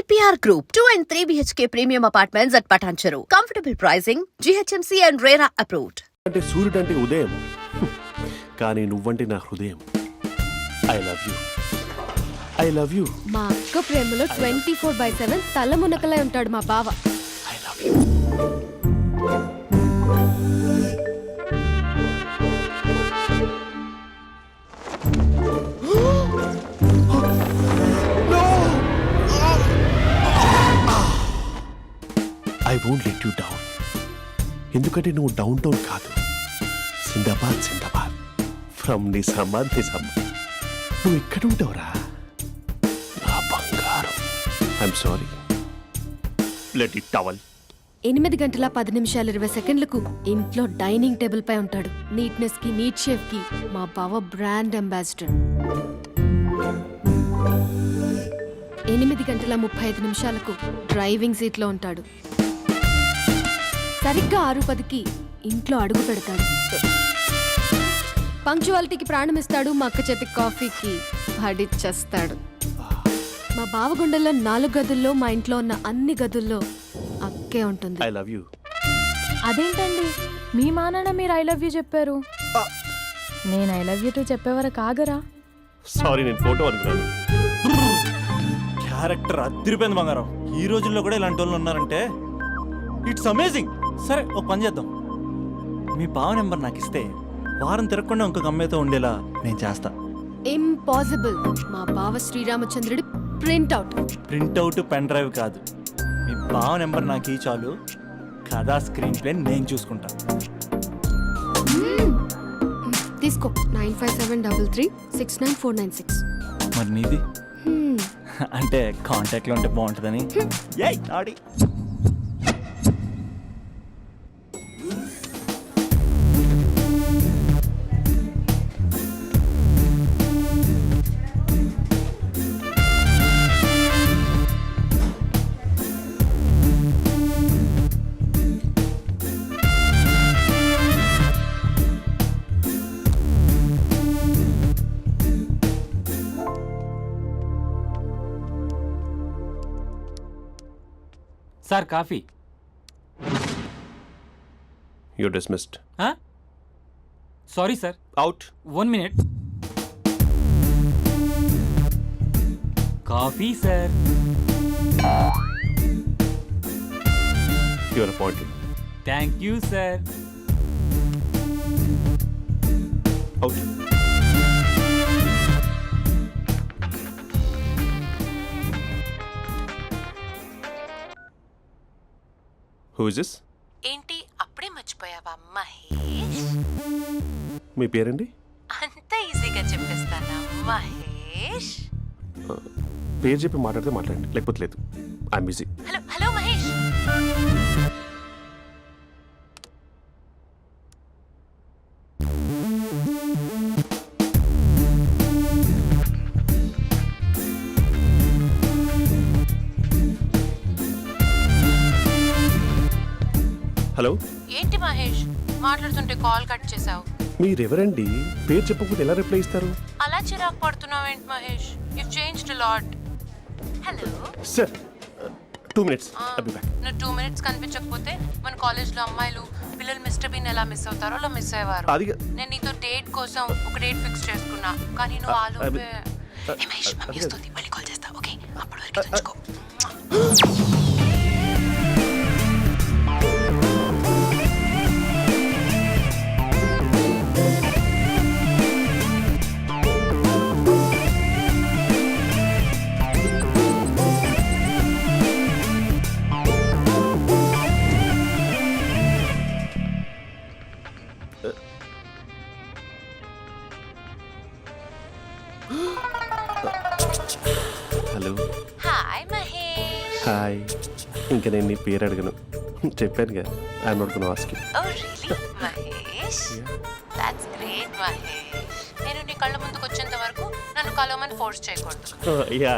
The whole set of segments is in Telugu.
EPR Group, 2 and 3 BHK premium apartments at Patancheru. Comfortable pricing, GHMC and RERA approved. అంటే సూర్యుడు అంటే ఉదయం, కానీ నువ్వంటే నా హృదయం. I love you, I love you. మా అక్క ప్రేమలో 24/7 తల మునకలై ఉంటాడు మా బావ. I love you. I won't let you down. ఎందుకంటే నువ్వు డౌన్ టౌన్ కాదు, జిందాబాద్ జిందాబాద్ ఫ్రమ్ నిజామాబాద్ నిజామాబాద్. నువ్వు ఇక్కడ ఉంటావురా నా బంగారం. I'm sorry, let it towel. 8 గంటల 10 నిమిషాలు 20 సెకండ్లకు ఇంట్లో డైనింగ్ టేబుల్ పై ఉంటాడు. నీట్నెస్ కి, నీట్ షేఫ్ కి మా బావ బ్రాండ్ అంబాసిడర్. 8 గంటల 35 నిమిషాలకు డ్రైవింగ్ సీట్ లో ఉంటాడు. సరిగ్గా 6:10కి ఇంట్లో అడుగు పెడతాడు. పంక్చువాలిటీకి ప్రాణం ఇస్తాడు. మా అక్క చేతి కాఫీకి పడిచ్చేస్తాడు. మా బావ గుండెల్లో 4 గదుల్లో, మా ఇంట్లో ఉన్న అన్ని గదుల్లో అక్కే ఉంటుంది. I love you. అదేంటండి మీ మానాన్న మీరు ఐ లవ్ యూ చెప్పారు, నేను ఐ లవ్ యూ టూ చెప్పేవరకు ఆగరా? సారీ, నేను ఫోటో అనుకున్నాను. క్యారెక్టర్ అదిరిపోయింది బంగారం. ఈ రోజుల్లో కూడా ఇలాంటి వాళ్ళు ఉన్నారంటే ఇట్స్ అమేజింగ్. సరే, ఒక పని చేద్దాం. మీ బావ నెంబర్ నాకు ఇస్తే వారం తిరగకుండా ఇంకొక అమ్మాయితో ఉండేలా నేను చేస్తా. ఇంపాసిబుల్. మా బావ శ్రీరామచంద్రుడి ప్రింట్అవుట్. ప్రింట్అవుట్, పెన్ డ్రైవ్ కాదు. మీ బావ నెంబర్ నాకు ఈ చాలు, కథా స్క్రీన్ ప్లే నేను చూసుకుంటా. తీసుకో. 9573369496. మరి నీది? అంటే కాంటాక్ట్లో ఉంటే బాగుంటుందని. ఏయ్ ఆడి sir coffee. You dismissed. Sorry sir. Out. 1 minute. Coffee sir. You are appointed. Thank you sir. Out. Who is this? ఏంటి అప్పుడే మర్చిపోయావా మహేష్? మీ పేరండి? అంత ఈజీగా చెప్పేస్తానా మహేష్? పేరు చెప్పి మాట్లాడితే మాట్లాడండి, లేకపోతే లేదు. I'm busy. Hello hello Mahesh. Hello. ఏంటి మహేష్ మాట్లాడుతుంటే కాల్ కట్ చేసావు? మీరెవరండి? పేరు చెప్పకపోతే ఎలా రిప్లై ఇస్తారు? అలా చిరాకు పడుతున్నావు ఏంటి Mahesh? You changed a lot. Hello sir, 2 minutes. I'll be back. నువ్వు 2 minutes కనిపించకపోతే మన కాలేజ్లో అమ్మాయిలు పిల్లలు మిస్టర్ బీన్ ఎలా మిస్ అవుతారో అలా మిస్ అయ్యేవారు. నేను నీతో డేట్ కోసం ఒక డేట్ ఫిక్స్ చేసుకున్నా, కానీ నువ్వు ఆలోపే. మహేష్ మమ్మీ వస్తుంది, మళ్ళీ కాల్ చేస్తా. ఓకే, అప్పటి వరకు ఉంచుకో. హలో. హాయ్ మహేష్. హాయ్. ఇంకా నేను నీ పేరు అడగను, చెప్పాను కదా. I'm not gonna ask you. Oh really Mahesh? That's great Mahesh. నేను నీ కళ్ళ ముందుకు వచ్చేంత వరకు నన్ను కలవమని ఫోర్స్ చేయకూడదు.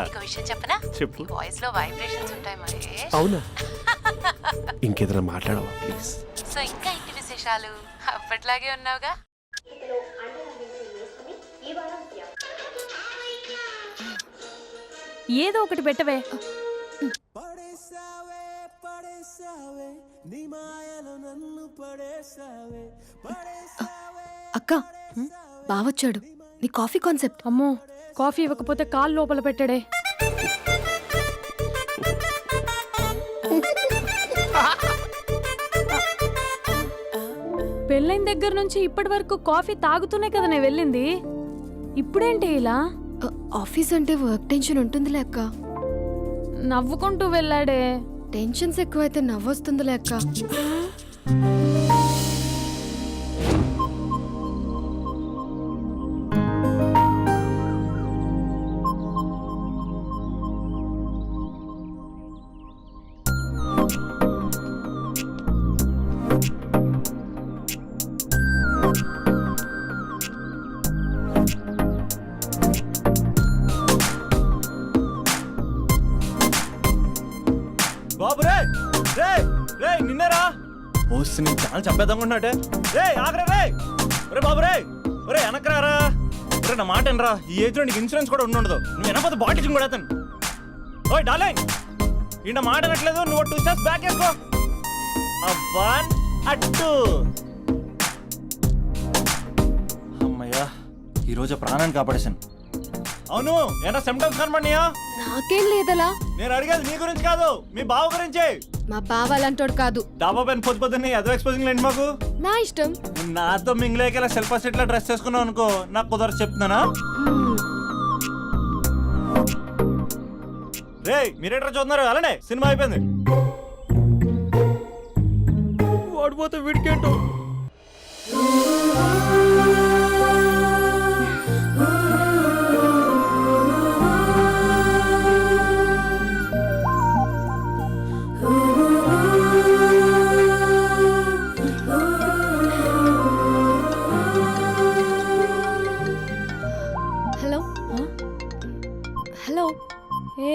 ఒక విషయం చెప్పనా? చెప్పు. వాయిస్ లో వైబ్రేషన్స్ ఉంటాయి మహేష్. అవునా? ఇంకేదైనా మాట్లాడవా ప్లీజ్? సో ఇంకా ఇంటి విశేషాలు అప్పట్లాగే ఉన్నావుగా? ఏదో ఒకటి పెట్టవే. అక్క బావొచ్చాడు. నీ కాఫీ కాన్సెప్ట్. అమ్మో కాఫీ ఇవ్వకపోతే కాలు లోపల పెట్టాడే. పెళ్ళైన దగ్గర నుంచి ఇప్పటి వరకు కాఫీ తాగుతూనే కదా నేను వెళ్ళింది. ఇప్పుడేంటి ఇలా? ఆఫీస్ అంటే వర్క్ టెన్షన్ ఉంటుందిలే అక్క. నవ్వుకుంటూ వెళ్ళాడే. టెన్షన్స్ ఎక్కువైతే నవ్వొస్తుందిలే అక్క. బాబు రే రే రే నిన్నేరా ఓసి నీ చాలా చంపేద్దాం ఉన్నాటే. రే ఆగరా రే. రే బాబు రే. రే వెనకరారా. రే నా మాట అనరా. ఈ ఏజ్లో నీకు ఇన్సూరెన్స్ కూడా ఉండదు. నువ్వు వెనకపోతే బాటిల్ కూడా అతను. ఓయ్ డార్లింగ్ ఈ నా మాట అనట్లేదు. నువ్వు 2 స్టెప్స్ బ్యాక్ వేసుకో. వన్ అట్టు. అమ్మయ్యా ఈరోజు ప్రాణాన్ని కాపాడేశాను. అవును ఏనా సిమ్టమ్స్ కనబడినాయా? నాకేం లేదలా. నేను అడిగేది నీ గురించి కాదు, మీ బావ గురించి. మా బావ అలాంటోడు కాదు. డాబా పైన పొద్దు పొద్దున్నే అదో ఎక్స్పోజింగ్ లేండి మాకు. నా ఇష్టం. నాతో మింగిలేక సెల్ఫ్ అసెట్ లా డ్రెస్ చేసుకున్నావు అనుకో, నాకు కుదరదు చెప్తున్నానా? రే మీరేట్రా చూస్తున్నారు? అలానే సినిమా అయిపోయింది. వాడిపోతే వీడికేంటో. Hello hello. ఏ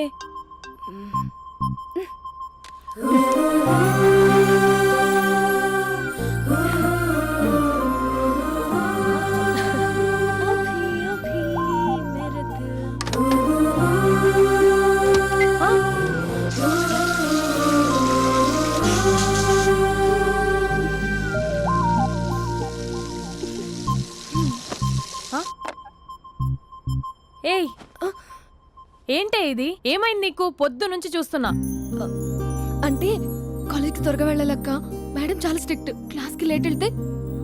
ఏయ్ ఏంటే ఇది? ఏమైంది నీకు? పొద్దు నుంచి చూస్తున్నా. అంటే కాలేజ్కి త్వరగా వెళ్ళాలక్క. మేడం చాలా స్ట్రిక్ట్. క్లాస్కి లేట్ వెళ్తే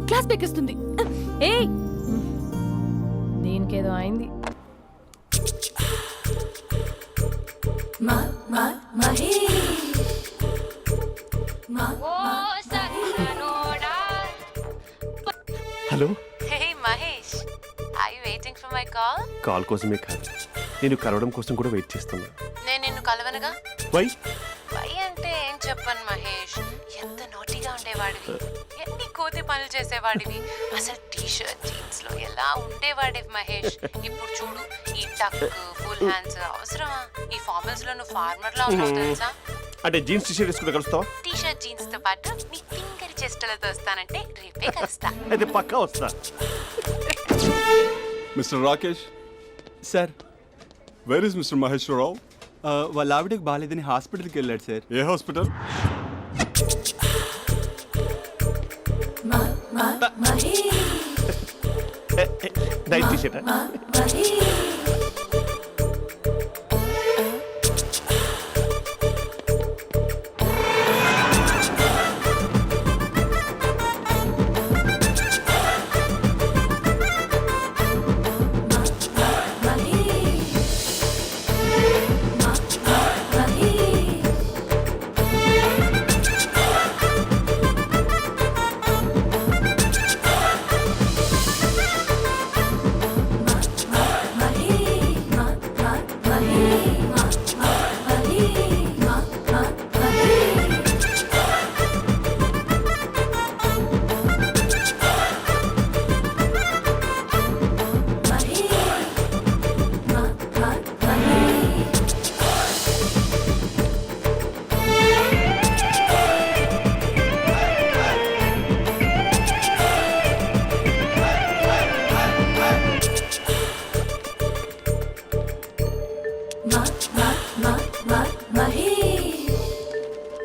క్లాస్ పెక్కిస్తుంది. ఏయ్ దీనికేదో అయింది. Hello. Hey Mahesh, are you waiting for my call? Call కోసమే కాదు, నేను కలవడం కోసం కూడా వెయిట్ చేస్తున్నా. నేను నిన్ను కలవనుగా. వై? వై అంటే ఏం చెప్పను మహేష్. ఎంత నోటిగా ఉండేవాడివి, ఎన్ని కోతి పనులు చేసేవాడివి. అసలు టీ షర్ట్ జీన్స్ లో ఎలా ఉండేవాడివి మహేష్. ఇప్పుడు చూడు, ఈ టక్ ఫుల్ హ్యాండ్స్ అవసరమా? ఈ ఫార్మల్స్ లో నువ్వు ఫార్మర్ లా ఉన్నావు తెలుసా? అంటే జీన్స్ టీ షర్ట్ వేసుకుంటే కలుస్తావా? టీ షర్ట్ జీన్స్ తో పాటు నీ ఫింగర్ చెస్టలతో వస్తానంటే రేపే కలుస్తా. అయితే పక్కా వస్తా. Mister Rakesh, sir where is mister Maheswararao? వాళ్ళ ఆవిడకి బాగాలేదని హాస్పిటల్కి వెళ్ళాడు సార్. ఏ హాస్పిటల్? Night T shirt.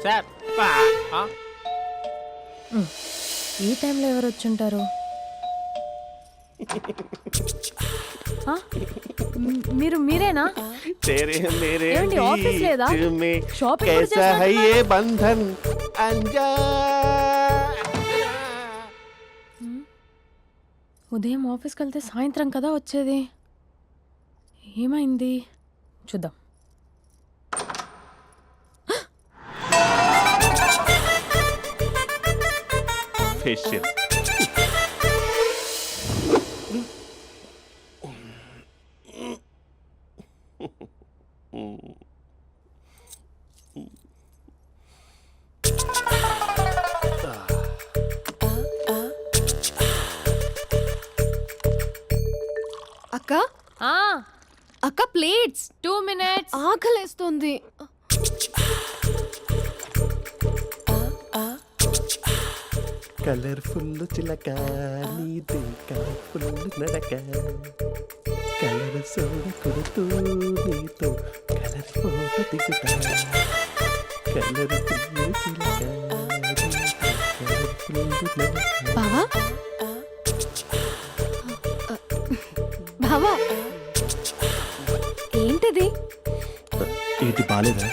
సార్ ఈ టైంలో ఎవరు వచ్చుంటారు? ఆ? మీరేనా? तेरे मेरे ఏమండి, ఆఫీస్ లేదా? बीच में షాపింగ్ కూడా कैसा है చేసినట్టున్నారు? ये बंधन अंजा ఉదయం ఆఫీస్కి వెళ్తే సాయంత్రం కదా వచ్చేది. ఏమైంది చూద్దాం. फेशियल అక్క ఆ, అక్క ప్లేట్స్ 2 minutes. ఆకలేస్తుంది. కలర్ఫుల్ చిలక నీదే కలర్ఫుల్ నడక కలర్ సోడ కొడుతూ నీతో కలర్ ఫోటో దిగుతా కలర్ఫుల్ చిలక కలర్ఫుల్ నడక బావా బావా ఏంటిది? ఏంటి బాలేదా?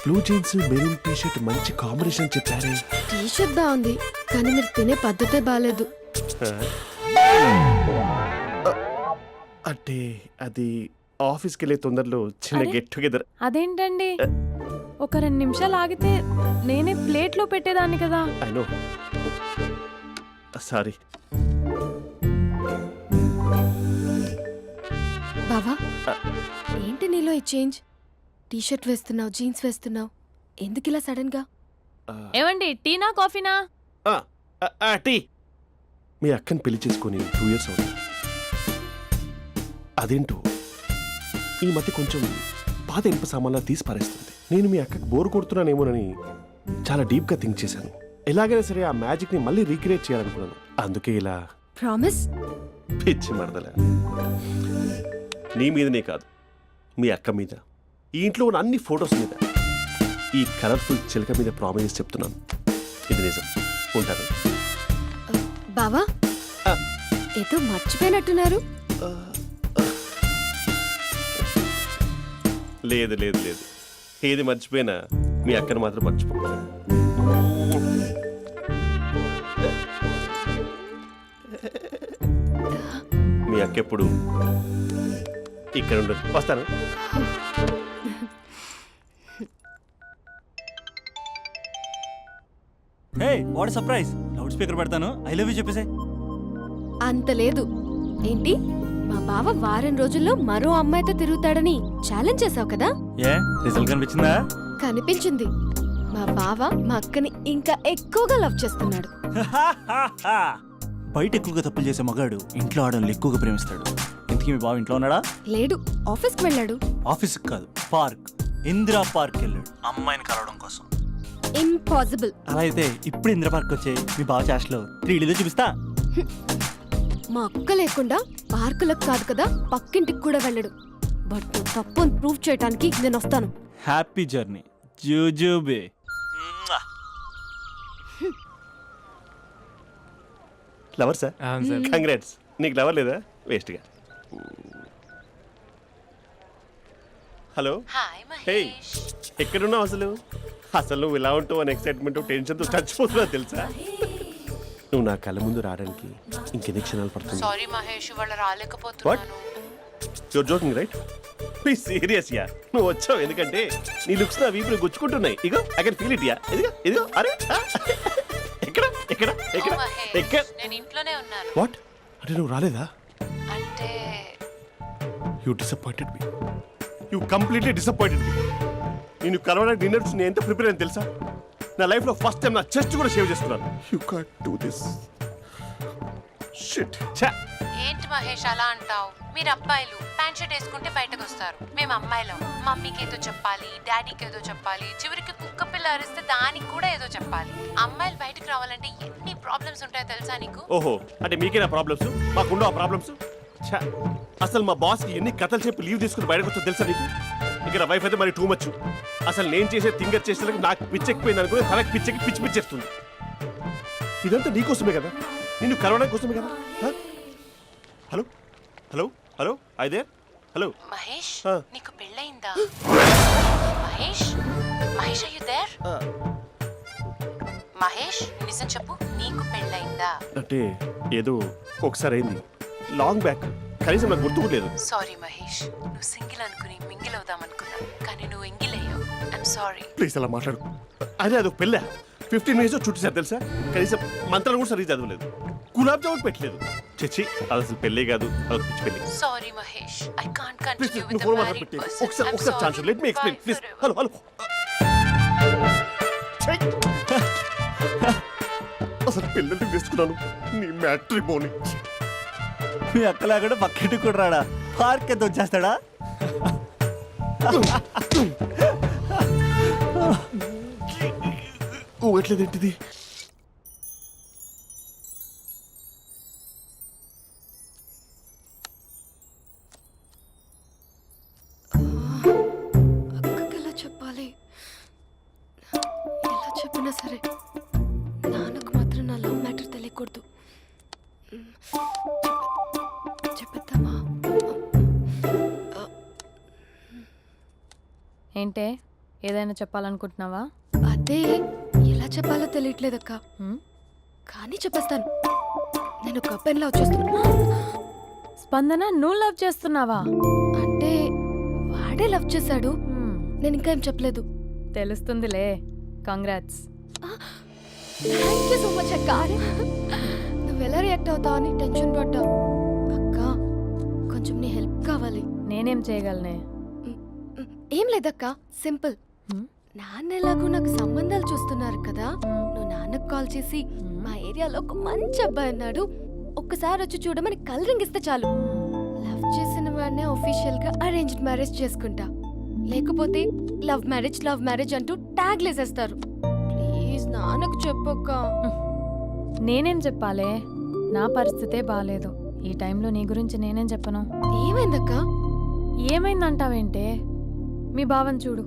Blue jeans maroon T shirt మంచి కాంబినేషన్ చెప్పారే. టీ షర్ట్ బాగుంది కానీ మీరు తినే పద్ధతే బాగాలేదు. అంటే అది ఆఫీస్కి వెళ్ళే తొందరలో చిన్న అరే. Get together. అదేంటండి, ఒక 2 నిమిషాలు ఆగితే నేనే ప్లేట్లో పెట్టేదాన్ని కదా. I know, sorry. బావా ఏంటి నీలో ఈ చేంజ్? టీ షర్ట్ వేస్తున్నావు, జీన్స్ వేస్తున్నావు, ఎందుకు ఇలా సడన్ గా? ఏమండి, టీనా కాఫీనా? టీ. మీ అక్కని పెళ్లి చేసుకొని 2 years అవుతుంది. అదేంటో ఈ మధ్య కొంచెం పాత ఇనుప సామాన్లా తీసి పారేస్తుంది. నేను మీ అక్కకి బోర్ కొడుతున్నానేమోనని చాలా డీప్గా థింక్ చేశాను. ఎలాగైనా సరే ఆ మ్యాజిక్ని మళ్ళీ రీక్రియేట్ చేయాలనుకున్నాను. అందుకే ఇలా ప్రామిస్? పిచ్చి మరదల. నీ మీదనే కాదు, మీ అక్క మీద, ఈ ఇంట్లో ఉన్న అన్ని ఫొటోస్ మీద, ఈ కలర్ఫుల్ చిలక మీద ప్రామిస్ చెప్తున్నాను. ఇది నిజం. ఉంటాను. బావా ఆ. ఏదో మర్చిపోయినట్టున్నారు. లేదు లేదు లేదు, ఏది మర్చిపోయినా మీ అక్కను మాత్రం మర్చిపో. మీ అక్క ఎప్పుడు ఇక్కడ ఉండదు. వస్తాను. Hey what surprise. Loud speaker పెడతాను, ఐ లవ్ యూ చెప్పేసే. అంత లేదు. ఏంటి, మా బావ వారం రోజుల్లో మరో అమ్మాయితో తిరుగుతాడని ఛాలెంజ్ చేసావు కదా? ఏ రిజల్ట్ కనిపించిందా? కనిపించింది. మా బావ మా అక్కని ఇంకా ఎక్కువగా లవ్ చేస్తున్నాడు. బయట ఎక్కువగా తప్పులు చేసే మగాడు ఇంట్లో ఆడవాళ్ళు ఎక్కువగా ప్రేమిస్తాడు. ఇంతకీ మీ బావ ఇంట్లో ఉన్నాడా? లేడు, ఆఫీస్కి వెళ్ళాడు. ఆఫీస్కి కాదు, పార్క్, ఇందిరా పార్క్ వెళ్ళాడు అమ్మాయిని కలవడం కోసం. ఇంపాసిబుల్. అలా అయితే ఇప్పుడు ఇందిరా పార్క్ వచ్చే మీ బావ చాష్లో 3Dలో చూపిస్తా. మా అక్క లేకుండా పార్కులకు కాదు కదా పక్కింటికి కూడా వెళ్ళడు. బట్ నువ్వు తప్పు అని ప్రూవ్ చేయడానికి నేను వస్తాను. హ్యాపీ జర్నీ జూజూబే. Lover sir, congrats. నీకు లవర్ లేదా? వేస్ట్గా. హలో. Hi hey, Mahesh. ఎక్కడున్నావు అసలు? అసలు నువ్వు ఇలా ఉంటావు అని ఎక్సైట్మెంట్ టెన్షన్తో చచ్చిపోతున్నావు తెలుసా? నువ్వు నా కళ్ళ ముందు రావడానికి ఇంకెన్ని క్షణాలు పడుతుంది? సారీ మహేష్, ఇవాళ రాలేకపోతున్నాను. Your joking right? Please serious yeah. నువ్వు వచ్చావు ఎందుకంటే నీ లుక్స్ నా వీపుని గుచ్చుకుంటున్నాయి. ఇగో I can feel it yeah. ఇదిగో ఇదిగో. అరే ఎక్కడ ఎక్కడ ఎక్కడ ఓ మహేష్, ఎక్కడ? నేను ఇంట్లోనే ఉన్నాను. వాట్ అంటే నువ్వు రాలేదా? అంటే you disappointed me. You completely disappointed me. నేను కలవడానికి డిన్నర్స్ నేను ఎంత ప్రిపేర్ అని తెలుసా? నా లైఫ్లో ఫస్ట్ టైం నా చెస్ట్ కూడా సేవ్ చేసుకున్నాను. You can't do this shit. ఛా. ఏంటి మహేష్ అలా అంటావు? మీరు అబ్బాయిలు ప్యాంట్ షర్ట్ వేసుకుంటే బయటకు వస్తారు. మేము అమ్మాయిలం, మమ్మీకి ఏదో చెప్పాలి, డాడీకి ఏదో చెప్పాలి, చివరికి కుక్క పిల్ల అరిస్తే దానికి కూడా ఏదో చెప్పాలి. అమ్మాయిలు బయటకు రావాలంటే ఎన్ని ప్రాబ్లమ్స్ ఉంటాయో తెలుసా నీకు? ఓహో, అంటే మీకేనా ప్రాబ్లమ్స్? మాకుండో ఆ ప్రాబ్లమ్స్? ఛా. అసలు మా బాస్కి ఎన్ని కథలు చెప్పి లీవ్ తీసుకుని బయటకు వచ్చో తెలుసా నీకు? ఇక్కడ వైఫ్ అయితే మరి టూ మచ్. అసలు నేను చేసే థింగర్ చేసేందుకు నాకు పిచ్చెక్కిపోయింది అనుకుని తనకు పిచ్చెక్కి పిచ్చి పిచ్చేస్తుంది. ఇదంతా నీకోసమే కదా, నిన్ను కరోనా కోసమే కదా. హ? హలో హలో హలో అయితే హలో. మహేష్ ఆ. నీకు పెళ్ళయిందా? Mahesh Mahesh are you there? మహేష్ నిజం చెప్పు, నీకు పెళ్ళయిందా? అంటే ఏదో ఒకసారి అయింది, లాంగ్ బ్యాక్, కనీసం నాకు గుర్తు కూడా లేదు. సారీ మహేష్, నువ్వు సింగిల్ అనుకుని మింగిల్ అవుదాం అనుకున్నా, కానీ నువ్వు ఎంగిల్ అయ్యావు. I'm sorry. ప్లీజ్ అలా మాట్లాడు. అదే అదొక పెళ్ళా, 15 మినిట్స్ చుట్టూ సార్ తెలుసా, కనీసం మంత్రాలు కూడా సరిగ్గా చదవలేదు, గులాబ్ జామున్ పెట్టలేదు. చచ్చి అది అసలు పెళ్ళే కాదు, అదొక పిచ్చి పెళ్ళి. Sorry Mahesh, I can't please continue నువ్వు విత్ ద ఫోన్ మ్యారీడ్ మాట్లాడి పర్సన్. ఒకసారి chance let me explain please. Hello hello. అసలు పెళ్ళంటే తీసుకున్నాను నీ మ్యాట్రిమోని. మీ అక్కలాగడ పక్కింటికి కూడా రాడా, పార్క్ ఎంత వచ్చేస్తాడా? ఊగట్లేదేంటిది? అక్కకి ఎలా చెప్పాలి? ఎలా చెప్పినా సరే నాన్నకు మాత్రం నా లవ్ మ్యాటర్ తెలియకూడదు. చెప్పేద్దామా? ఏంటే ఏదైనా చెప్పాలనుకుంటున్నావా? అదే ఎలా చెప్పాలో తెలియట్లేదక్క, హ్మ్? కానీ చెప్పేస్తాను. నేను ఒక అబ్బాయిలా వచ్చేస్తున్నా. స్పందన నువ్వు లవ్ చేస్తున్నావా? అంటే వాడే లవ్ చేశాడు, హ్మ్, నేను ఇంకా ఏం చెప్పలేదు. తెలుస్తుందిలే. Congrats. Thank you so much అక్క. నువ్వు ఎలా రియాక్ట్ అవుతావు అని టెన్షన్ పడ్డా. అక్క కొంచెం నీ హెల్ప్ కావాలి. నేనేం చేయగలనే? ఏం లేదక్క, సింపుల్. హ్మ్? నాన్న ఎలాగో నాకు సంబంధాలు చూస్తున్నారు కదా, నువ్వు నాన్నకు కాల్ చేసి మా ఏరియాలో ఒక మంచి అబ్బాయి అన్నాడు, ఒక్కసారి వచ్చి చూడమని కలరింగ్ ఇస్తే చాలు. లవ్ చేసిన వాడినే ఒఫీషియల్ గా అరేంజ్డ్ మ్యారేజ్ చేసుకుంటా, లేకపోతే లవ్ మ్యారేజ్ అంటూ ట్యాగ్ లేసేస్తారు. ప్లీజ్ నాన్నకు చెప్పక్క. నేనేం చెప్పాలే? నా పరిస్థితే బాలేదు. ఈ టైంలో నీ గురించి నేనేం చెప్పను? ఏమైందక్క? ఏమైందంటావేంటే? మీ భావం చూడు,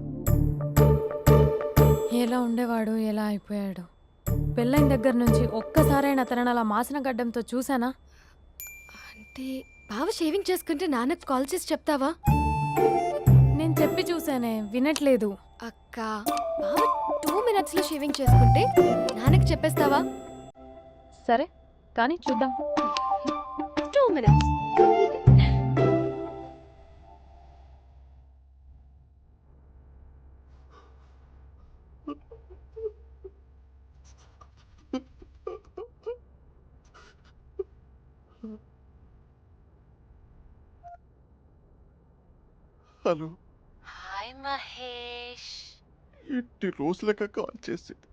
ఎలా ఉండేవాడు, ఎలా అయిపోయాడు. పెళ్ళైన దగ్గర నుంచి ఒక్కసారైనా తనని అలా మాసిన గడ్డంతో చూసానా? అంటే బావ షేవింగ్ చేసుకుంటే నాన్నకు కాల్ చేసి చెప్తావా? నేను చెప్పి చూసానే, వినట్లేదు. అక్క బావ 2 minutes లో షేవింగ్ చేసుకుంటే నాన్నకి చెప్పేస్తావా? సరే కానీ చూద్దాం. 2 minutes. హలో. హాయ్ మహేష్. ఎన్ని రోజులుగా కాల్ చేసేది,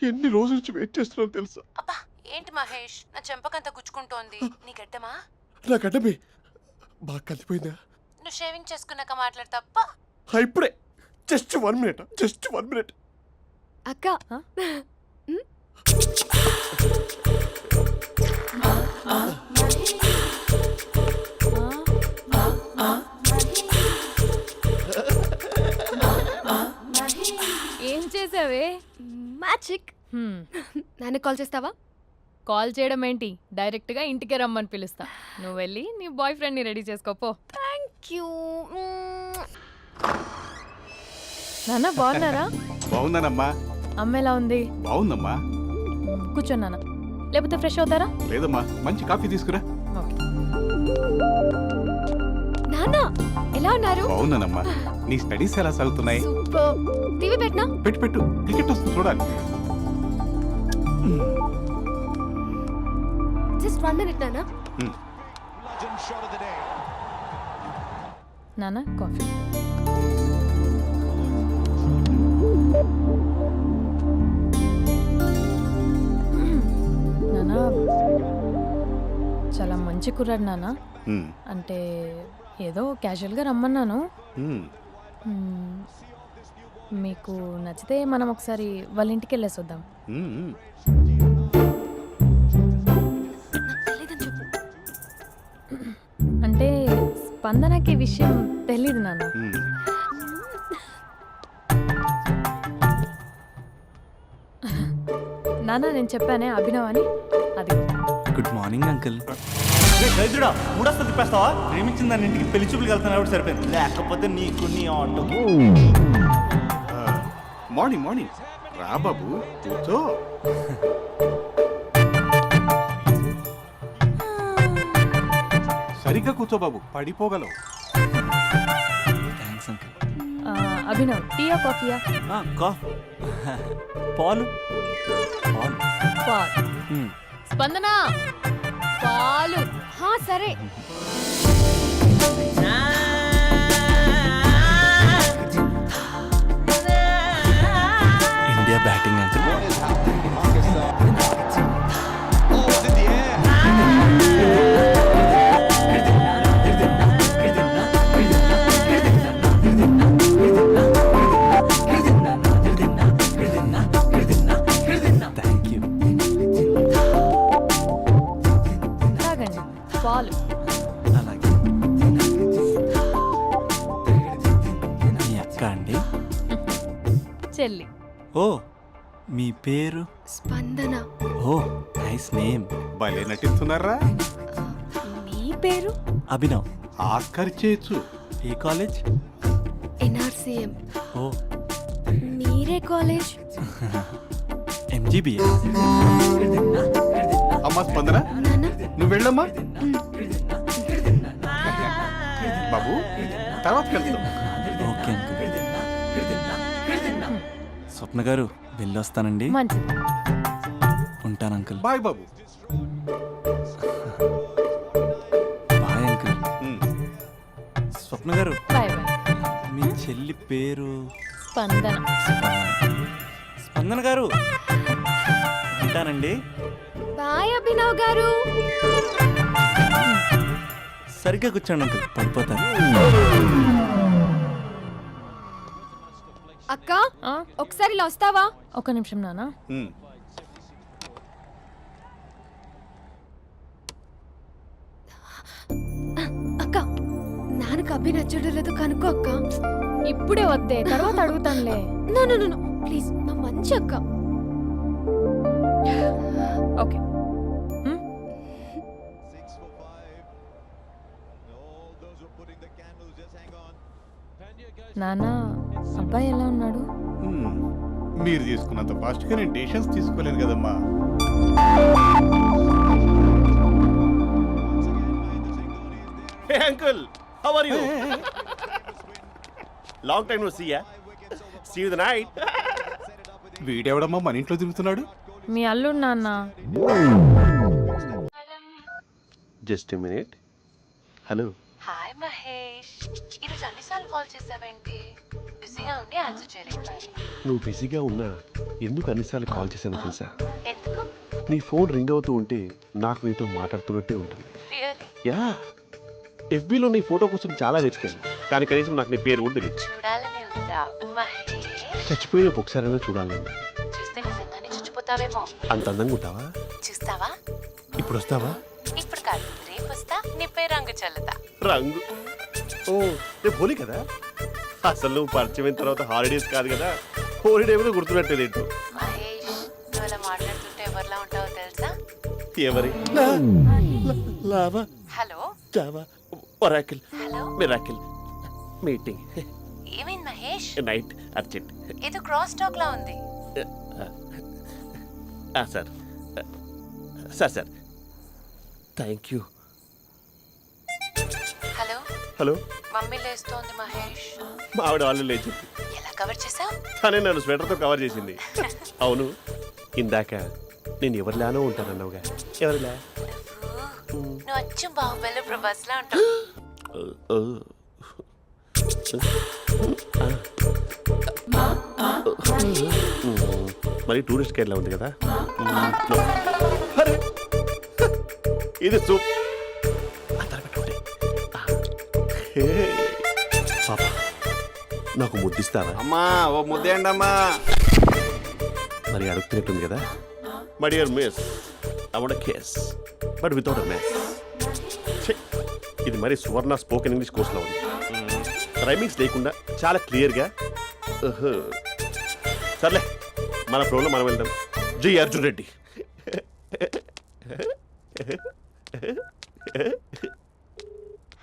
ఎన్ని రోజుల నుంచి వెయిట్ చేస్తున్నాను తెలుసా? అబ్బా ఏంటి మహేష్, నా చెంపకంత గుచ్చుకుంటోంది. నీ గడ్డమా? నా గడ్డమే బాగా కలిపోయిందా? నువ్వు షేవింగ్ చేసుకున్నాక మాట్లాడు తప్ప. ఇప్పుడే జస్ట్ 1 minute. అక్క ఏం చేసావే? మ్యాజిక్. నాన్నకు కాల్ చేస్తావా? కాల్ చేయడం ఏంటి, డైరెక్ట్గా ఇంటికే రమ్మని పిలుస్తా. నువ్వు వెళ్ళి నీ బాయ్ ఫ్రెండ్ని రెడీ చేసుకోపో. Thank you. నాన్న బాగున్నారా? బాగున్నానమ్మా. అమ్మ ఎలా ఉంది? బాగుందమ్మా. కూర్చోను నాన్న, లేకపోతే ఫ్రెష్ అవుతారా? లేదమ్మా, మంచి కాఫీ తీసుకురా. ఓకే. నాన్న ఎలా ఉన్నారు? బాగున్నానమ్మా. నీ స్టడీస్ ఎలా సాగుతున్నాయి? సూపర్. టీవీ పెట్టనా? పెట్టు, క్రికెట్ వస్తుంది చూడాలి. జస్ట్ 1 minute నాన్న. నాన్న కాఫీ. నాన్న చాలా మంచి కుర్రాడు నాన్న. అంటే ఏదో క్యాజువల్గా రమ్మన్నాను. మీకు నచ్చితే మనం ఒకసారి వాళ్ళ ఇంటికి వెళ్ళేసి వద్దాం. నాకు తెలీదని చెప్పు. అంటే స్పందనకి విషయం తెలీదు నాన్న. నాన్న నేను చెప్పానే అభినవ్ అని అది గుడ్ మార్నింగ్ అంకుల్. దరిద్రుడా మూడొస్తా తిప్పేస్తావా? ప్రేమించిన దాని ఇంటికి పెళ్లి చూపులు వెళ్తాను కాబట్టి సరిపోయింది, లేకపోతే నీకు నీ ఆటో. మార్నింగ్ మార్నింగ్ రా బాబు కూర్చో. సరిగ్గా కూర్చో బాబు, పడిపోగలవు. Thanks uncle. అభినవ్ టీయా కాఫీయా? పాలు పాల్. స్పందన పాలు. హా సరే. India batting uncle. Thank you. తాగండి పాలు. అలాగే. మీ అక్క అండి? చెల్లి. ఓ మీ పేరు? స్పందన. ఓ నైస్ నేమ్. భలే నటిస్తున్నారా? మీ పేరు? అభినవ్. ఆస్కర్ చేయొచ్చు. ఏ కాలేజ్? ఎన్ఆర్సీఎం. ఓ మీరే కాలేజ్? ఎంజీబీఏ. అమ్మా స్పందన నాన్న నువ్వు వెళ్ళమ్మా. బాబు తర్వాత వెళ్తాం. Okay uncle. స్వప్న గారు వెళ్ళొస్తానండి. మంచిది. ఉంటాను అంకుల్. బాయ్ బాబు. Bye uncle. ఉమ్. స్వప్న గారు బాయ్ బాయ్. మీ చెల్లి పేరు? స్పందన. స్పందన గారు ఉంటానండి. బాయ్ అభినవ్ గారు. సరిగ్గా కూర్చోండి అంకుల్, పడిపోతాను. అక్క ఆ, ఒకసారి ఇలా వస్తావా? ఒక్క నిమిషం నాన్న. ఉమ్. అక్క నాన్నకు అభి నచ్చడం లేదో కనుక్కో అక్క. ఇప్పుడే వద్దే, తర్వాత అడుగుతానులే. నో నో నో ప్లీజ్, మా మంచి అక్క. ఓకే. నాన్న అబ్బాయి ఎలా ఉన్నాడు? ఉమ్. మీరు తీసుకున్నంత ఫాస్ట్గా నేను డెసిషన్స్ తీసుకోలేను కదమ్మా. Hey uncle, how are you? Long time no see yeah. See you the night. వీడెవడమ్మా మన ఇంట్లో తిరుగుతున్నాడు? మీ అల్లుడు నాన్న. Just a minute. Hello. Hi Mahesh, ఈరోజు అన్నిసార్లు కాల్ చేసావేంటి? బిజీగా ఉండి ఆన్సర్ చేయలేకపోయాను. నువ్వు బిజీగా ఉన్నా ఎందుకు అన్నిసార్లు కాల్ చేశాను తెలుసా? ఎందుకు? నీ ఫోన్ రింగ్ అవుతూ ఉంటే నాకు నీతో మాట్లాడుతున్నట్టే ఉంటుంది. రియల్లీ? యా, ఎఫ్బీలో నీ ఫోటో కోసం చాలా వెతికాను, కానీ కనీసం నాకు నీ పేరు కూడా తెలియదు. చూడాలని ఉందా మహేష్? చచ్చిపోయిన ఒకసారైనా చూడాలి. చూస్తే నిజంగానే చచ్చిపోతావేమో. అంత అందంగా ఉంటావా? చూస్తావా? ఇప్పుడు వస్తావా? ఇప్పుడు కాదు, రేపు వస్తా, నీపై రంగు చల్లుతా. రంగు? ఓ రేపు హోలీ కదా. అసలు నువ్వు పరిచయం తర్వాత హాలిడేస్ కాదు కదా, హోలిడే కూడా గుర్తున్నట్టేది ఏంటో. మహేష్, నువ్వు అలా మాట్లాడుతుంటే ఎవరిలా ఉంటావో తెలుసా? ఎవరి? Lava, hello java, oracle, hello, miracle, meeting, ఏమైంది మహేష్? Night, urgent. ఏదో క్రాస్ టాక్ లా ఉంది. Sir sir sir thank you. Hello, hello, mummy లేస్తోంది మహేష్. మా ఆవిడ వాళ్ళు లేచి ఎలా కవర్ చేసావు? తనే నన్ను స్వెటర్తో కవర్ చేసింది. అవును, ఇందాక నేను ఎవరిలానో ఉంటానన్నావుగా, ఎవరిలా? నువ్వు అచ్చం బాహుబలి ప్రభాస్ లా ఉంటావు. మరి టూరిస్ట్ గైడ్లా ఉంది కదా. అరే, ఇది సూప్. పాప, నాకు ముద్దిస్తావా? అమ్మా ఓ ముద్దేయండి అమ్మా. మరి అడుగుతున్నట్టుంది కదా. My dear miss, I want kiss but without a mess. ఇది మరి సువర్ణ స్పోకెన్ ఇంగ్లీష్ కోర్సులో ఉంది. రైమింగ్స్ లేకుండా చాలా క్లియర్గా. సర్లే, మన ప్రోగ్రాం మనం వెళ్దాం. జై Arjun Reddy.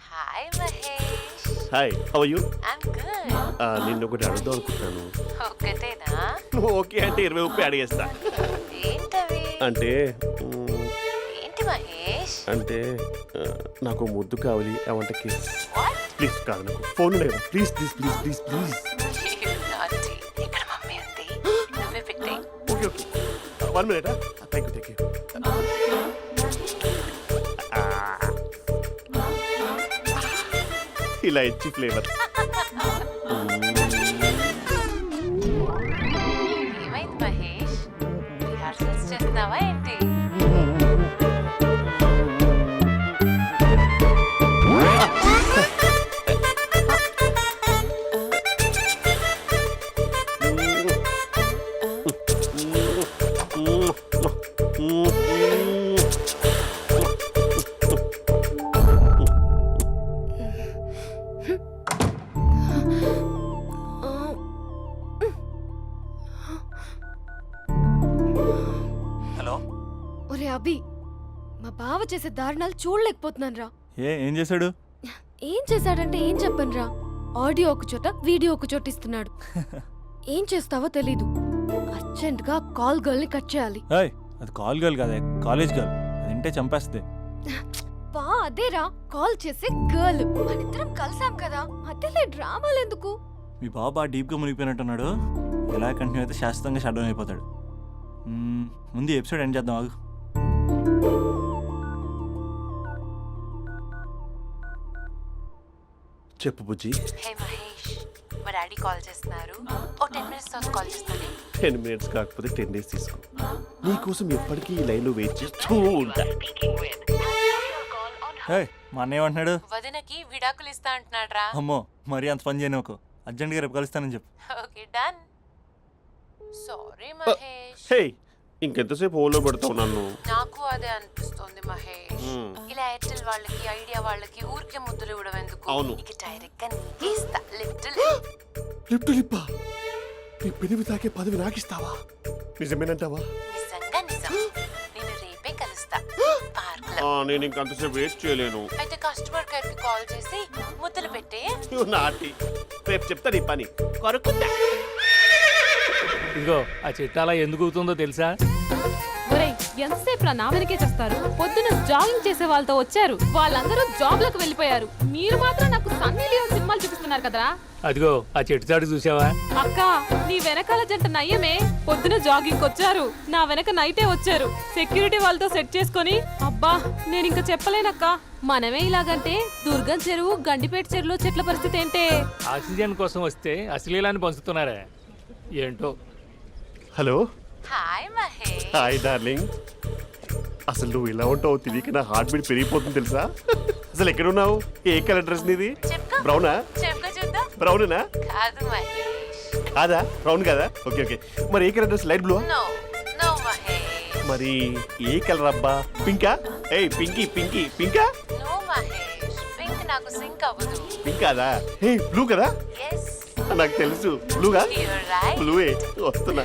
Hi Mahesh. Hi, how are you? I'm good. నిన్ను ఒకటి అడుగుదాం అనుకుంటున్నాను. ఒకటేనా? నువ్వు ఓకే అంటే 20 అడిగేస్తా. ఏంటవి? అంటే ఏంటి మహేష్? అంటే నాకు ముద్దు కావాలి. అవంటకి వాట్? ప్లీజ్ కాదు, నాకు ఫోన్ లేదా? Please please please please please. నాటి. ఇక్కడ మమ్మీ ఉంది. నువ్వే పెట్టే. Okay okay, 1 minute. Thank you. ఇలా ఇచ్చి ఫ్లేవర్. ఏమైంది మహేష్? రిహార్సల్స్ చేస్తున్నావా ఏంటి? హలో. ఒరే అభి, మా బావ చేసే దారుణాలు చూడలేకపోతున్నాను రా. ఏం చేశాడు? ఏం చేశాడంటే ఏం చెప్పను రా. ఆడియో ఒక చోట, వీడియో ఒక చోట ఇస్తున్నాడు. ఏం చేస్తావో తెలీదు. అర్జెంట్ గా కాల్ గర్ల్ ని కట్ చేయాలి. ఏయ్, అది కాల్ గర్ల్ కాదే, కాలేజ్ గర్ల్. అది వింటే చంపేస్తుంది. బా అదేరా, కాల్ చేసే గర్ల్. మనిద్దరం కలిసాం కదా, మధ్యలో డ్రామాలు ఎందుకు? మీ బాబు బాగా డీప్గా మునిగిపోయినట్టున్నాడు. ఎలా కంటిన్యూ అయితే శాశ్వతంగా షట్ డౌన్ అయిపోతాడు. ముందు ఎపిసోడ్ ఎండ్ చేద్దాం, ఆగు. చెప్పు బుజ్జి. హే మహేష్, మా డాడీ కాల్ చేస్తున్నారు. ఓ 10 minutes తర్వాత కాల్ చేస్తాను. 10 minutes కాకపోతే 10 days తీసుకో. నీకోసం ఎప్పటికీ ఈ లైన్లో వెయిట్ చేస్తూ ఉంటా. ఏయ్, మా అన్నయ్య ఏమంటున్నాడు? వదినకి విడాకులు ఇస్తా అంటున్నాడు రా. అమ్మో, మరీ అంత పని చేయను. ఒక అర్జెంట్గా రేపు కలుస్తానని చెప్పు. Okay done. సారీ మహేష్. హే, ఇంకెంతసేపు హోల్లో పెడతావు నన్ను? నాకు అదే అనిపిస్తోంది మహేష్. ఇలా ఎయిర్టెల్ వాళ్ళకి, ఐడియా వాళ్ళకి ఊరికే ముద్దులు ఇవ్వడం ఎందుకు? అవును. ఇక డైరెక్ట్ గా నీకే ఇస్తా. లిటిల్ లిప్ టు లిప్పా? నీ పెనివి తాకే పదవి నాకిస్తావా? నిజమేనంటావా? నిజంగా నిజం. నేను రేపే కలుస్తా పార్క్ లో. నేను ఇంకంతసేపు వెయిట్ చేయలేను. అయితే కస్టమర్ కేర్ కి కాల్ చేసి ముద్దులు పెట్టే. నువ్వు నాటి. రేపు చెప్తా నీ పని. కొరుకుందా. ఇదిగో ఆ చెట్టు అలా ఎందుకు అవుతుందో తెలుసా? ఒరేయ్, ఎంతసేపు నా వెనకే చేస్తారు? పొద్దున జాగింగ్ చేసే వాళ్ళతో వచ్చారు, వాళ్ళందరూ జాబ్లకు వెళ్ళిపోయారు. మీరు మాత్రం నాకు సన్నీ లియోన్ సినిమాలు చూపిస్తున్నారు కదరా. అదిగో ఆ చెట్టు చాటు చూసావా? అక్క, నీ వెనకాల జంట నయ్యమే. పొద్దున జాగింగ్ వచ్చారు, నా వెనక నైటే వచ్చారు. సెక్యూరిటీ వాళ్ళతో సెట్ చేసుకొని, అబ్బా నేను ఇంకా చెప్పలేనక్క. మనమే ఇలాగంటే దుర్గం చెరువు, గండిపేట చెరువులో చెట్ల పరిస్థితి ఏంటే? ఆక్సిజన్ కోసం వస్తే అశ్లీలాన్ని పంచుతున్నారా ఏంటో. Hello. Hi Mahesh. Hi darling. అసలు నువ్వు ఇలా ఉంటావు తెలియక నా హార్ట్ బీట్ పెరిగిపోతుంది తెలుసా? అసలు ఎక్కడున్నావు? ఏ కలర్ డ్రెస్ నీది? చెప్పుకో. బ్రౌనా? చెప్పుకో చూద్దాం. బ్రౌనేనా? కాదు మహేష్. కాదా? బ్రౌన్ కదా? Okay okay. మరి ఏ colour dress? Light blue? No no Mahesh. మరి ఏ కలర్ అబ్బా? పింకా? ఏయ్ పింకీ పింకీ పింకా? నో మహేష్, పింక్ నాకు సింక్ అవ్వదు. పింక్ కాదా? ఏ బ్లూ కదా? ఎస్, నాకు తెలుసు. బ్లూగా? You're right. బ్లూవే వస్తున్నా.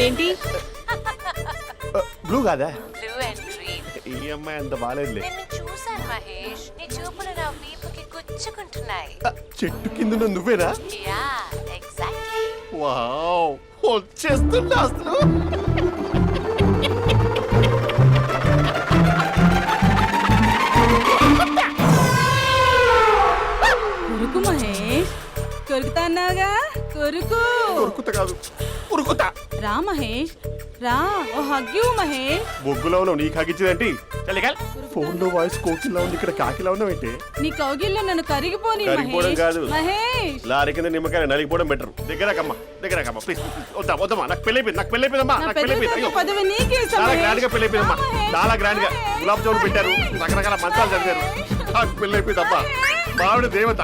ఏంటి? బ్లూ కాదా? Blue and green. ఈ అమ్మాయి అంత బాగాలేదులే. నిన్ను చూశాను మహేష్, నీ చూపులు నా వీపుకి గుచ్చుకుంటున్నాయి. చెట్టు కింద నువ్వేనా? Yeah exactly. వావ్, వచ్చేస్తున్నా అసలు. కొరుకు మహేష్, కొరుకుతా అన్నావుగా, కొరుకు. ఉరుకుతా కాదు, ఉరుకుతా. రా మహేష్, రా. ఓ హగ్గు మహేష్. బొగ్గులో ఉన్నావు, నీకు హగిచ్చిందేంటి? ఫోన్ లో వాయిస్ కోకిలా ఉంది, ఇక్కడ కాకిలా ఉన్నావు ఏంటి? నీ కౌగిల్లో నన్ను కరిగిపోని కరిగిపోవడం మహేష్. కాదు. మహేష్, లారీ కింద నిమ్మకాయ నలిగిపోవడం బెటర్. దగ్గరకమ్మా దగ్గరకమ్మా ప్లీజ్. వద్దా వద్దమ్మా, నాకు పెళ్ళైపోయింది, నాకు పెళ్ళైపోయిందమ్మా, నా నాకు పెళ్ళైపోయింది. పెద్ద అయ్యో, పదవి నీకే ఇస్తా చాలా మహేష్. గ్రాండ్ గా పెళ్ళైపోయిందమ్మా, రా మహేష్. చాలా గ్రాండ్ గా. గులాబ్ జామున్ పెట్టారు, రకరకాల మంచాలు చదివారు. నాకు పెళ్ళైపోయిందమ్మా. మావిడ దేవత,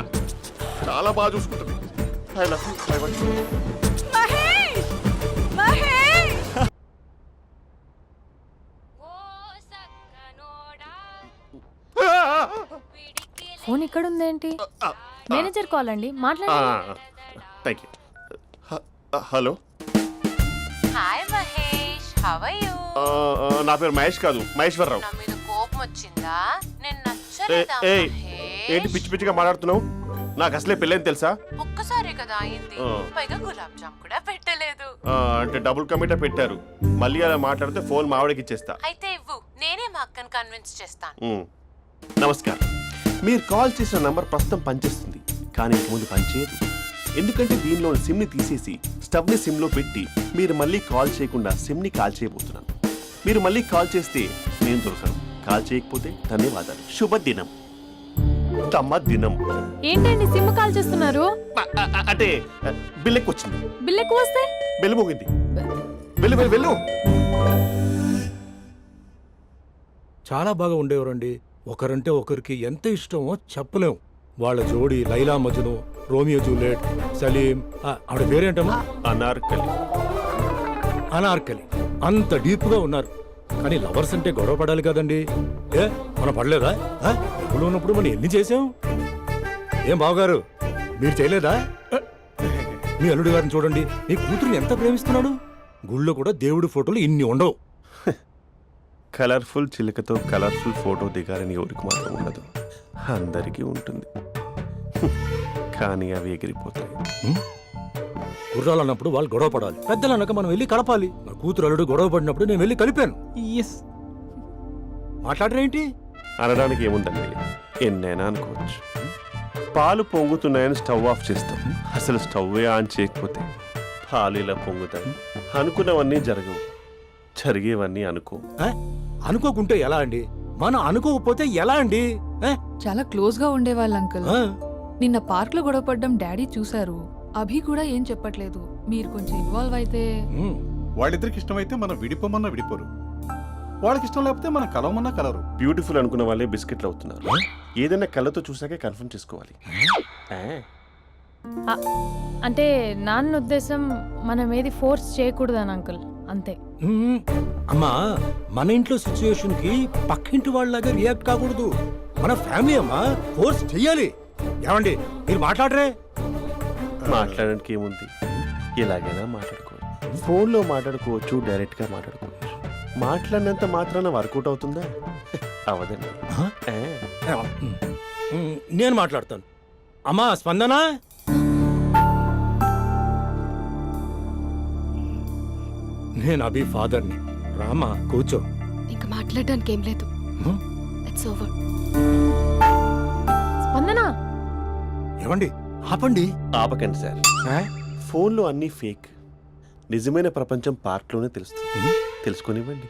చాలా బాగా చూసుకుంటుంది. I love you. I want you. Mahesh, Mahesh. Phone ఇక్కడ ఉందేంటి? మేనేజర్ కాల్ అండి, మాట్లాడండి. Thank you. Hello. Hi how are you? నా పేరు మహేష్ కాదు, మహేశ్వరరావు. నా మీద కోపం వచ్చిందా? నేను ఏ, నచ్చలేదా ఏయ్, మహేష్? ఏంటి పిచ్చి పిచ్చిగా మాట్లాడుతున్నావు? నాకు అసలే పెళ్ళని తెలుసా? ఒక్కసారే కదా అయింది, ఆ. పైగా గులాబ్ జామ్ కూడా పెట్టలేదు. అంటే డబుల్ కమిటా పెట్టారు. మళ్ళీ అలా మాట్లాడితే ఫోన్ మా ఆవిడకి ఇచ్చేస్తా. అయితే ఇవ్వు, నేనే మా అక్కని కన్విన్స్ చేస్తాను. నమస్కారం. మీరు కాల్ చేసిన నంబర్ ప్రస్తుతం పనిచేస్తుంది, కానీ ఇంక ముందు పనిచేయదు. ఎందుకంటే దీనిలో సిమ్ని తీసేసి స్టవ్ని సిమ్లో పెట్టి మీరు మళ్ళీ కాల్ చేయకుండా సిమ్ని కాల్ చేయబోతున్నాను. మీరు మళ్ళీ కాల్ చేస్తే నేను దొరకను, కాల్ చేయకపోతే ధన్యవాదాలు. శుభదినం. తమ దినం. ఏంటండి సిమ్ కాల్ చేస్తున్నారు? అంటే బిల్ ఎక్కువ వచ్చింది. బిల్ ఎక్కువ వస్తే బెల్లు మోగింది. వెళ్ళు వెళ్ళు వెళ్ళు. చాలా బాగా ఉండేవారండి. ఒకరంటే ఒకరికి ఎంత ఇష్టమో చెప్పలేం. వాళ్ళ జోడి లైలా మజ్ను, రోమియో జూలియట్, సలీం, ఆవిడ పేరేంటమ్మా? అనార్కలి. అనార్కలి. అంత డీప్ గా ఉన్నారు. కానీ లవర్స్ అంటే గొడవ పడాలి కదండి. ఏ మనం పడలేదా? డబ్బులు ఉన్నప్పుడు మనం ఎన్ని చేసాం? ఏం బావగారు, మీరు చేయలేదా? మీ అల్లుడి గారిని చూడండి, మీ కూతురుని ఎంత ప్రేమిస్తున్నాడు. గుళ్ళో కూడా దేవుడి ఫోటోలు ఇన్ని ఉండవు. కలర్ఫుల్ చిలుకతో కలర్ఫుల్ ఫోటో దిగాలని ఎవరికి మాత్రం ఉండదు, అందరికీ ఉంటుంది. కానీ అవి ఎగిరిపోతాయి. గుర్రాలు అన్నప్పుడు వాళ్ళు గొడవ పడాలి, పెద్దలు అన్నాక మనం వెళ్ళి కలపాలి. నా కూతురు అల్లుడు గొడవ పడినప్పుడు నేను వెళ్ళి కలిపాను. మాట్లాడరేంటి? అనడానికి ఏముందండి, ఎన్నైనా అనుకోవచ్చు. పాలు పొంగుతున్నాయని స్టవ్ ఆఫ్ చేస్తాం, అసలు స్టవ్ ఆన్ చేయకపోతే పాలు ఇలా పొంగుతాయి. అనుకున్నవన్నీ జరగవు, జరిగేవన్నీ అనుకో. అనుకోకుంటే ఎలా అండి? మనం అనుకోకపోతే ఎలా అండి? చాలా క్లోజ్ గా ఉండేవాళ్ళు అంకుల్. నిన్న పార్క్ లో గొడవపడ్డం డాడీ చూశారు. అభి కూడా ఏం చెప్పట్లేదు. మీరు కొంచెం ఇన్వాల్వ్ అయితే. వాళ్ళిద్దరికి ఇష్టమైతే మనం విడిపోమన్నా విడిపోరు, వాళ్ళకి ఇష్టం లేకపోతే మనం కలవమన్నా కలరు. బ్యూటిఫుల్ అనుకున్న వాళ్ళే బిస్కెట్లు అవుతున్నారు. ఏదైనా కళ్ళతో చూసాకే కన్ఫర్మ్ చేసుకోవాలి. అంటే నాన్న ఉద్దేశం మనం ఏది ఫోర్స్ చేయకూడదని అంకుల్, అంతే. అమ్మా, మన ఇంట్లో సిచ్యుయేషన్ కి పక్కింటి వాళ్ళలాగా రియాక్ట్ కాకూడదు. మన ఫ్యామిలీ అమ్మా, ఫోర్స్ చెయ్యాలి. ఏమండి మీరు మాట్లాడరే? మాట్లాడడానికి ఏముంది, ఎలాగైనా మాట్లాడుకోవచ్చు. ఫోన్లో మాట్లాడుకోవచ్చు, డైరెక్ట్ గా మాట్లాడుకోవచ్చు. మాట్లాడినంత మాత్రాన వర్కౌట్ అవుతుందా? అవదండి. నేను మాట్లాడతాను. అమ్మా స్పందన, నేను అభి ఫాదర్ని. రామా కూర్చో. ఇంకా మాట్లాడడానికి ఏం లేదు. It's over. స్పందన, ఏమండి ఆపండి. ఆపకండి సార్. ఫోన్లో అన్నీ ఫేక్, నిజమైన ప్రపంచం పార్ట్లోనే తెలుస్తుంది. తెలుసుకొనివ్వండి.